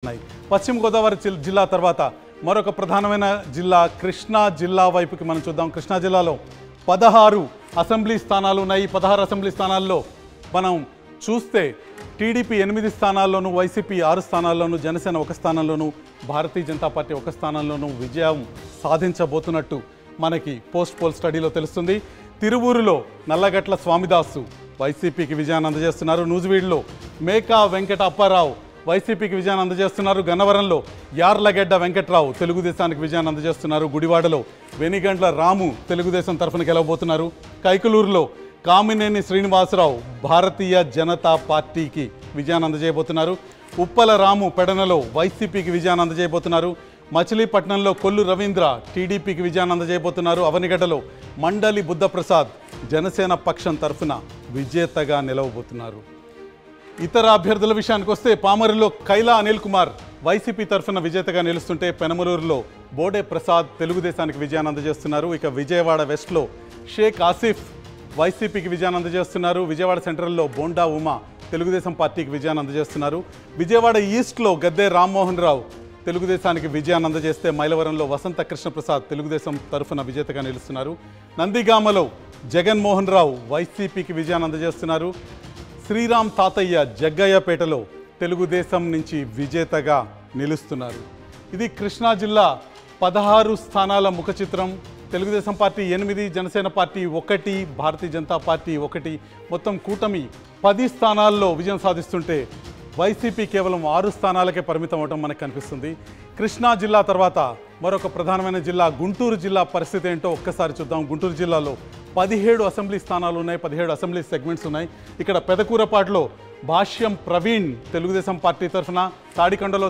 పశ్చిమ గోదావరి జిల్లా తర్వాత మరొక ప్రధానమైన జిల్లా కృష్ణా జిల్లా వైపుకి మనం చూద్దాం. కృష్ణా జిల్లాలో 16 అసెంబ్లీ స్థానాలు ఉన్నాయి. 16 అసెంబ్లీ స్థానాల్లో మనం చూస్తే TDP 8 స్థానాల్లోనూ, YCP 6 స్థానాల్లోనూ, Janasena 1 స్థానంలోనూ, Bharatiya Janata party 1 స్థానంలోనూ విజయం సాధించబోతున్నట్టు మనకి పోస్ట్ పోల్ స్టడీలో తెలుస్తుంది. తిరువూరులో నల్లగట్ల స్వామిదాసు వైసీపీకి విజయాన్ని అందజేస్తున్నారు. నూజివీడులో మేకా వెంకట అప్పారావు వైసీపీకి విజయాన్ని అందజేస్తున్నారు. గన్నవరంలో యార్లగడ్డ వెంకట్రావు తెలుగుదేశానికి విజయాన్ని అందజేస్తున్నారు. గుడివాడలో వెనిగండ్ల రాము తెలుగుదేశం తరఫున గెలవబోతున్నారు. కైకలూరులో కామినేని శ్రీనివాసరావు భారతీయ జనతా పార్టీకి విజయాన్ని అందజేయబోతున్నారు. ఉప్పల రాము పెడనలో వైసీపీకి విజయాన్ని అందజేయబోతున్నారు. మచిలీపట్నంలో కొల్లు రవీంద్ర టీడీపీకి విజయాన్ని అందజేయబోతున్నారు. అవనిగడ్డలో మండలి బుద్ధప్రసాద్ జనసేన పక్షం తరఫున విజేతగా నిలవబోతున్నారు. ఇతర అభ్యర్థుల విషయానికి వస్తే పామరులో కైలా అనిల్ కుమార్ వైసీపీ తరఫున విజేతగా నిలుస్తుంటే పెనమలూరులో బోడే ప్రసాద్ తెలుగుదేశానికి విజయాన్ని అందజేస్తున్నారు. ఇక విజయవాడ వెస్ట్లో షేక్ ఆసిఫ్ వైసీపీకి విజయాన్ని అందజేస్తున్నారు. విజయవాడ సెంట్రల్లో బోండా ఉమా తెలుగుదేశం పార్టీకి విజయాన్ని అందజేస్తున్నారు. విజయవాడ ఈస్ట్లో గద్దె రామ్మోహన్ రావు తెలుగుదేశానికి విజయాన్ని అందజేస్తే మైలవరంలో వసంత కృష్ణప్రసాద్ తెలుగుదేశం తరఫున విజేతగా నిలుస్తున్నారు. నందిగామలో జగన్మోహన్ రావు వైసీపీకి విజయాన్ని అందజేస్తున్నారు. శ్రీరామ్ తాతయ్య జగ్గయ్యపేటలో తెలుగుదేశం నుంచి విజేతగా నిలుస్తున్నారు. ఇది కృష్ణా జిల్లా 16 స్థానాల ముఖ చిత్రం. Telugu Desam party 8, Janasena party 1, Bharatiya Janata party 1, మొత్తం కూటమి 10 స్థానాల్లో విజయం సాధిస్తుంటే వైసీపీ కేవలం 6 స్థానాలకే పరిమితం అవడం మనకు కనిపిస్తుంది. కృష్ణా జిల్లా తర్వాత మరొక ప్రధానమైన జిల్లా గుంటూరు జిల్లా పరిస్థితి ఏంటో ఒక్కసారి చూద్దాం. గుంటూరు జిల్లాలో 17 అసెంబ్లీ స్థానాలు ఉన్నాయి, 17 అసెంబ్లీ సెగ్మెంట్స్ ఉన్నాయి. ఇక్కడ పెదకూరపాటులో భాష్యం ప్రవీణ్ తెలుగుదేశం పార్టీ తరఫున, తాడికొండలో